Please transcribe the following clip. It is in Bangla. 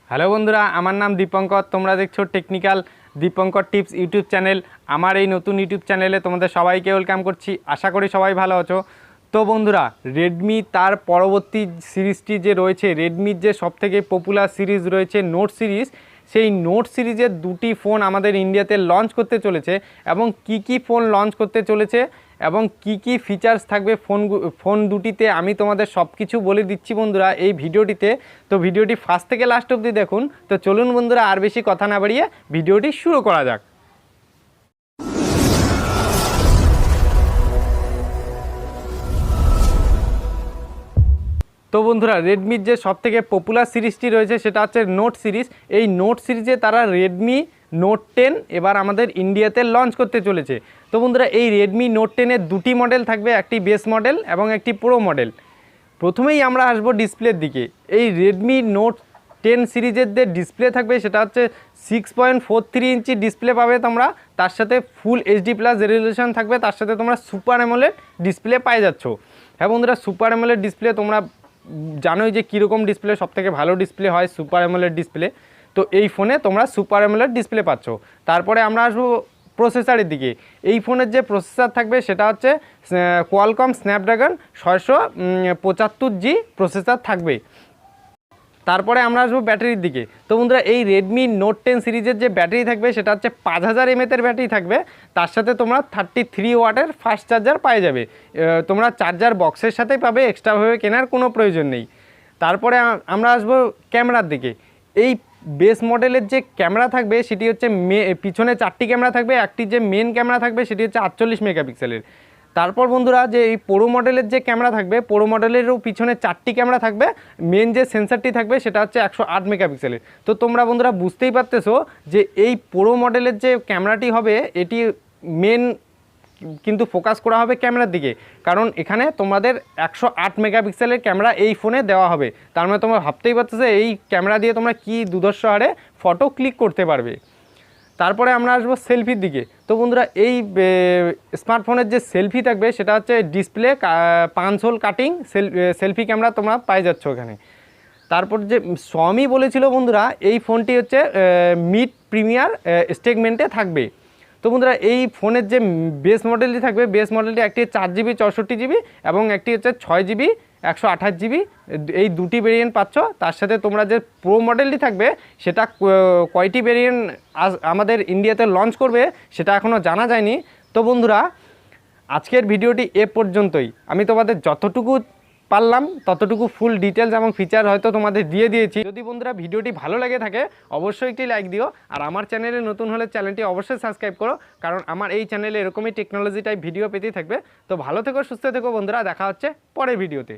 হ্যালো বন্ধুরা, আমার নাম দীপঙ্কর। তোমরা দেখছো technical Dipankar tips YouTube channel. আমার এই নতুন ইউটিউব চ্যানেলে তোমাদের সবাইকে ওয়েলকাম করছি। আশা করি সবাই ভালো আছো। তো বন্ধুরা, রেডমি তার পরবর্তী সিরিজটি যে রয়েছে, রেডমির যে সবথেকে পপুলার সিরিজ রয়েছে নোট সিরিজ, সেই নোট সিরিজের দুটি ফোন আমাদের ইন্ডিয়াতে লঞ্চ করতে চলেছে। এবং কি ফোন লঞ্চ করতে চলেছে এবং কি ফিচার্স থাকবে ফোন দুটিতে, আমি তোমাদের সব কিছু বলে দিচ্ছি বন্ধুরা এই ভিডিওটিতে। তো ভিডিওটি ফার্স্ট থেকে লাস্ট অবধি দেখুন। তো চলুন বন্ধুরা, আর বেশি কথা না বাড়িয়ে ভিডিওটি শুরু করা যাক। তো বন্ধুরা, রেডমির যে সবথেকে পপুলার সিরিজটি রয়েছে সেটা হচ্ছে নোট সিরিজ। এই নোট সিরিজে তারা রেডমি নোট 10 এবার আমাদের ইন্ডিয়াতে লঞ্চ করতে চলেছে। তো বন্ধুরা, এই রেডমি নোট 10-এর দুটি মডেল থাকবে, একটি বেস মডেল এবং একটি প্রো মডেল। প্রথমেই আমরা আসবো ডিসপ্লের দিকে। এই রেডমি নোট 10 সিরিজের যে ডিসপ্লে থাকবে সেটা হচ্ছে 6.43 ইঞ্চি ডিসপ্লে পাবে তোমরা। তার সাথে ফুল এইচডি প্লাস রেজোলিউশন থাকবে, তার সাথে তোমরা সুপার অ্যামোলেড ডিসপ্লে পাই যাচ্ছ। হ্যাঁ বন্ধুরা, সুপার অ্যামোলেড ডিসপ্লে তোমরা জানোই যে কীরকম ডিসপ্লে সবথেকে ভালো ডিসপ্লে হয়, সুপার অ্যামোলেড ডিসপ্লে। তো এই ফোনে তোমরা সুপার অ্যামোলেড ডিসপ্লে পাচ্ছ। তারপরে আমরা আসবো প্রসেসরের দিকে। এই ফোনের যে প্রসেসর থাকবে সেটা হচ্ছে কোয়ালকম স্ন্যাপড্রাগন 675G প্রসেসর থাকবে। তারপরে আমরা আসবো ব্যাটারির দিকে। তো বন্ধুরা, এই রেডমি নোট 10 সিরিজের যে ব্যাটারি থাকবে সেটা হচ্ছে 5000 mAh ব্যাটারি থাকবে। তার সাথে তোমরা 33 ওয়াটের ফাস্ট চার্জার পাই যাবে। তোমরা চার্জার বক্সের সাথেই পাবে, এক্সট্রাভাবে কেনার কোনো প্রয়োজন নেই। তারপরে আমরা আসবো ক্যামেরার দিকে। এই বেস মডেলের যে ক্যামেরা থাকবে সেটি হচ্ছে পিছনে 4টি ক্যামেরা থাকবে। একটি যে মেন ক্যামেরা থাকবে সেটি হচ্ছে 48 মেগাপিক্সেলের। তারপর বন্ধুরা, যে এই প্রো মডেলের যে ক্যামেরা থাকবে, প্রো মডেলেরও পিছনে 4টি ক্যামেরা থাকবে। মেন যে সেন্সারটি থাকবে সেটা হচ্ছে 108 মেগাপিক্সেলের। তো তোমরা বন্ধুরা বুঝতেই পারতেছো যে এই প্রো মডেলের যে ক্যামেরাটি হবে এটি মেন কিন্তু ফোকাস করা হবে ক্যামেরার দিকে, কারণ এখানে তোমাদের 108 মেগাপিক্সেলের ক্যামেরা এই ফোনে দেওয়া হবে। তার মানে তোমরা ভাবতেই পারতেছো এই ক্যামেরা দিয়ে তোমরা কি দুর্ধর্ষ হারে ফটো ক্লিক করতে পারবে। তারপরে আমরা আসবো সেলফির দিকে। তো বন্ধুরা, এই স্মার্টফোনের যে সেলফি থাকবে সেটা হচ্ছে display 5 hole cutting selfie camera তোমরা পাই যাচ্ছ এখানে। তারপর যে Xiaomi বলেছিল বন্ধুরা এই ফোনটি হচ্ছে মিড প্রিমিয়ার সেগমেন্টে থাকবে। তো বন্ধুরা, এই ফোনের যে বেস মডেলটি থাকবে, বেস মডেলটি একটি 4GB 64GB এবং একটি হচ্ছে 6GB 128GB, এই দুটি ভেরিয়েন্ট পাচ্ছ। তার সাথে তোমরা যে প্রো মডেলটি থাকবে সেটা কয়টি ভেরিয়েন্ট আমাদের ইন্ডিয়াতে লঞ্চ করবে সেটা এখনও জানা যায়নি। তো বন্ধুরা, আজকের ভিডিওটি এ পর্যন্তই। আমি তোমাদের যতটুকু পারলাম ততটুকু ফুল ডিটেলস এবং ফিচার হয়তো তোমাদের দিয়ে দিয়েছি। যদি বন্ধুরা ভিডিওটি ভালো লেগে থাকে অবশ্যই একটি লাইক দিও, আর আমার চ্যানেলে নতুন হলে চ্যানেলটি অবশ্যই সাবস্ক্রাইব করো, কারণ আমার এই চ্যানেলে এরকমই টেকনোলজি টাইপ ভিডিও পেতেই থাকবে। তো ভালো থেকো, সুস্থ থেকো বন্ধুরা, দেখা হচ্ছে পরের ভিডিওতে।